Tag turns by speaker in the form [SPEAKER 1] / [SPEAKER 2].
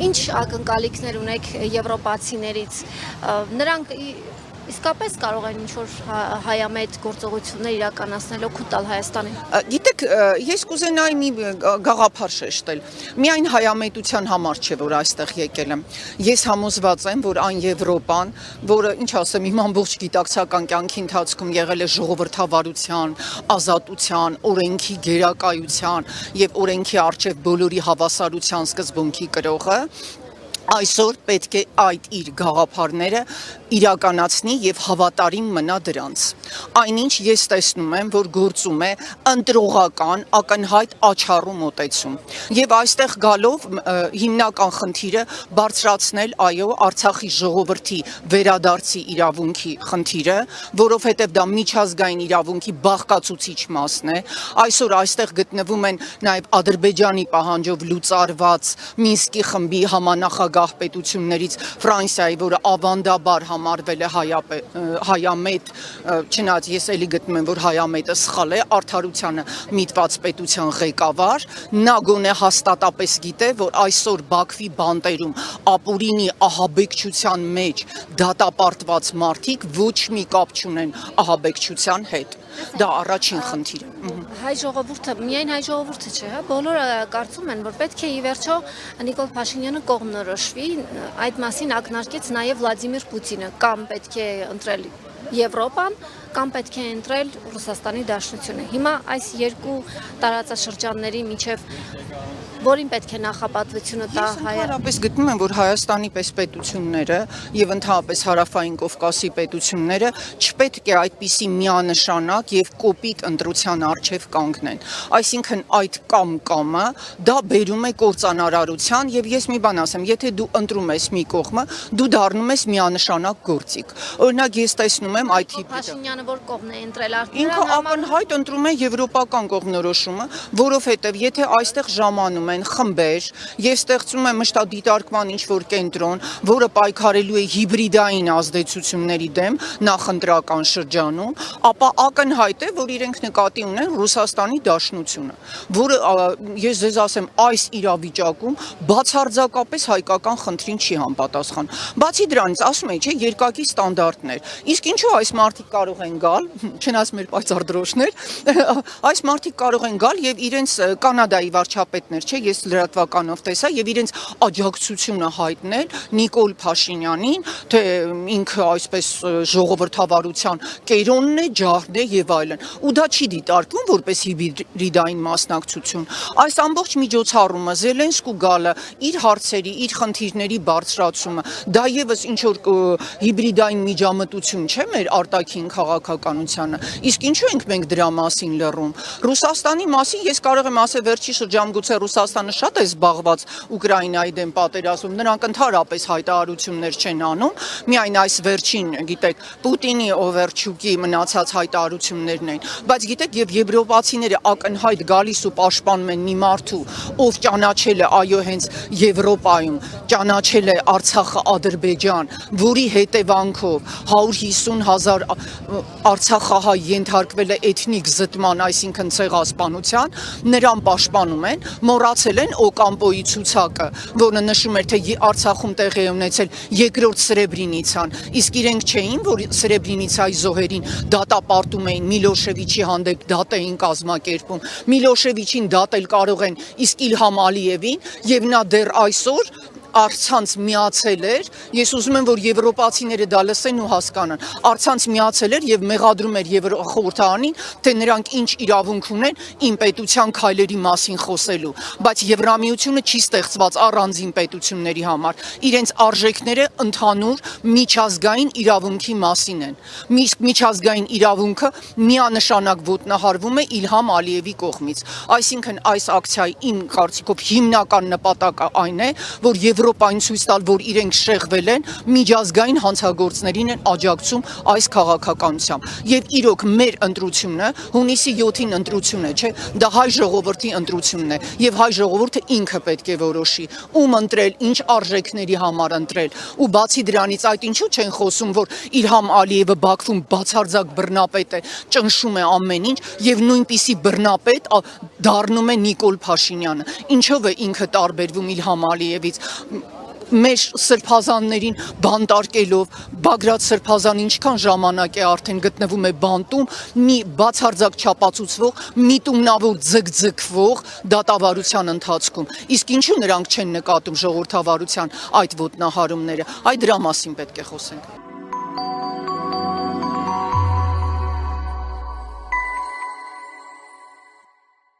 [SPEAKER 1] Ինչ ակնկալիքներ ունեք եվրոպացիներից, նրանք իսկապես կարող են ինչ-որ հայամետ գործողություններ իրականացնել, օգուտ տալ Հայաստանին։
[SPEAKER 2] Գիտեք, ես կուզենայի մի գաղափար շեշտել։ Միայն հայամետության համար չէ, որ այստեղ եկել եմ։ Ես համոզված եմ, որ այն Եվրոպան, որը, ինչ ասեմ, իմ ամբողջ գիտակցական կյանքի ընթացքում եղել է ժողովրդավարության, ազատության, օրենքի գերակայության եւ օրենքի առջեւ բոլորի հավասարության սկզբունքի կրողը, այսօր պետք է այդ իր գաղափարները իրականացնի եւ հավատարիմ մնա դրանց։ Այնինչ ես տեսնում եմ, որ գործում է ընտրողական, ակնհայտ աչառու մոտեցում։ Եվ այստեղ գալով հիմնական խնդիրը բարձրացնել, այո, Արցախի ժողովրդի վերադարձի իրավունքի խնդիրը, որովհետեւ դա միջազգային իրավունքի բաղկացուցիչ մասն է։ Այսօր այստեղ գտնվում են նաեւ Ադրբեջանի պահանջով լուծարված Մինսկի խմբի համանախագահ պետություններից Ֆրանսիայի, որը ավանդաբար համարվել է հայամետ, չնայած ես էլի գտնում եմ, որ հայամետը սխալ է, արդարությանը միտված պետության ղեկավար, նա գոնե հաստատապես գիտե, որ այսօր Բաքվի բանտերում ապուրինի ահաբեկչության մեջ դատապարտված մարդիկ ոչ մի կապ չունեն ահաբեկչության հետ։ Դա առաջին խնդիրը։
[SPEAKER 1] Հայ ժողովուրդը, միայն հայ ժողովուրդը չէ, հա, բոլորը կարծում են, որ պետք է ի վերջո Նիկոլ Փաշինյանը կողմնորոշվի, այդ մասին ակնարկեց նաև Վլադիմիր Պուտինը, կամ պետք է ընտրել Եվրոպան, կամ պետք է ընտրել Ռուսաստանի Դաշնությունը։ Հիմա այս երկու տարածաշրջանների միջև որին պետք է նախապատվությունը տա հայը։
[SPEAKER 2] Ես ընդհանրապես գտնում եմ, որ Հայաստանի պես պետությունները եւ ընդհանրապես Հարավային Կովկասի պետությունները չպետք է այդպիսի միանշանակ եւ կոպիտ ընտրության առջեւ կանգնեն։ Այսինքն այդ կամը դա բերում է կործանարարության եւ ես մի բան ասեմ, եթե դու ընտրում ես մի կողմը, դու դառնում ես միանշանակ գործիք։ Օրինակ ես տեսնում եմ այդ տիպի
[SPEAKER 1] Փաշինյանը որ կողմն է ընտրել
[SPEAKER 2] ինքը ակնհայտ ընտրում է եվրոպական կողմնորոշումը, որովհետեւ եթե այստեղ ժամանում են խմբեր եւ ստեղծում են մշտադիտարկման ինչ-որ կենտրոն, որը պայքարելու է հիբրիդային ազդեցությունների դեմ նախընտրական շրջանում, ապա ակնհայտ է, որ իրենք նկատի ունեն Ռուսաստանի Դաշնությունը, որը ես ձեզ ասեմ, այս իրավիճակում բացարձակապես հայկական խնդրին չի համապատասխան։ Բացի դրանից, ասում եմ, չէ, երկակի ստանդարտներ։ Իսկ ինչու այս մարդիկ կարող են գալ, չնայած մեր պայծառ դրոշներ, այս մարդիկ կարող են գալ եւ իրենց Կանադայի վարչապետներ, չէ, ես լրատվականով տեսա եւ իրենց աջակցությունը հայտնել Նիկոլ Փաշինյանին, թե ինքը այսպես ժողովրդավարության կերոնն է, ջահրն է եւ այլն։ Ու դա չի դիտարկվում որպես հիբրիդային մասնակցություն։ Այս ամբողջ միջոցառումը Զելենսկու գալը, իր հարցերի, իր խնդիրների բարձրացումը, դա եւս ինչ որ հիբրիդային միջամտություն չէ մեր արտաքին քաղաքականությանը։ Իսկ ինչու ենք մենք դրա մասին լռում։ Ռուսաստանի մասին ես կարող եմ ասել վերջի շրջանում գուցե Ռուսաստանը շատ է զբաղված Ուկրաինայի դեմ պատերազմում, նրանք ընդհանրապես հայտարարություններ չեն անում, միայն այս վերջին, գիտեք, Պուտինի Օվերչուկի մնացած հայտարարություններն են, բայց գիտեք, եւ եվրոպացիները ակնհայտ գալիս ու պաշտպանում են մի մարդու, ով ճանաչել է այո հենց Եվրոպայում, ճանաչել է Արցախը Ադրբեջան, որի հետևանքով 150,000 արցախահայ ենթարկվել է էթնիկ զտման, այսինքն ցեղասպանության, նրան պաշտպանում են, մոռացել են Օկամպոյի ցուցակը, որը նշում էր, թե Արցախում տեղի է ունեցել երկրորդ Սրեբրինիցան, իսկ իրենք չէին, որ Սրեբրինիցայի զոհերին դատապարտում էին, Միլոշևիչի հանդեպ դատ էին կազմակերպում, Միլոշևիչին դատել կարող են, իսկ Իլհամ Ալիևին, եւ նա դեռ այսօր արցանց միացել էր, ես ուզում եմ, որ եվրոպացիները դա լսեն ու հասկանան, արցանց միացել էր եւ մեղադրում էր Եվրախորհրդարանին, թե նրանք ինչ իրավունք ունեն իմ պետության քայլերի մասին խոսելու, բայց Եվրամիությունը չի ստեղծված առանձին պետությունների համար, իրենց արժեքները ընդհանուր միջազգային իրավունքի մասին են, միջազգային իրավունքը միանշանակ ոտնահարվում է Իլհամ Ալիևի կողմից, այսինքն այս ակցիայի իմ կարծիքով հիմնական նպատակը այն է, որ Եվրոպային ցույց տալ, որ իրենք շեղվել են, միջազգային հանցագործներին են աջակցում այս քաղաքականությամբ։ Եվ իրոք մեր ընտրությունը, հունիսի 7-ին ընտրությունը, չէ, դա հայ ժողովրդի ընտրությունն է, եւ հայ ժողովուրդը ինքը պետք է որոշի, ում ընտրել, ինչ արժեքների համար ընտրել։ Ու բացի դրանից այդ ինչու չեն խոսում, որ Իլհամ Ալիևը Բաքվում բացարձակ բռնապետ է, ճնշում է ամեն ինչ, եւ նույնպիսի բռնապետ դառնում է Նիկոլ Փաշինյանը։ Ինչով է ինքը տարբերվում Իլհամ Ալիևից, մեր սրբազաններին բանտարկելով Բագրատ սրբազանը ինչքան ժամանակ է արդեն գտնվում է բանտում մի բացարձակ չապացուցվող միտումնավոր ձգձգվող դատավարության ընթացքում իսկ ինչու նրանք չեն նկատում ժողովրդավարության այդ ոտնահարումները այդ դրա մասին պետք է խոսենք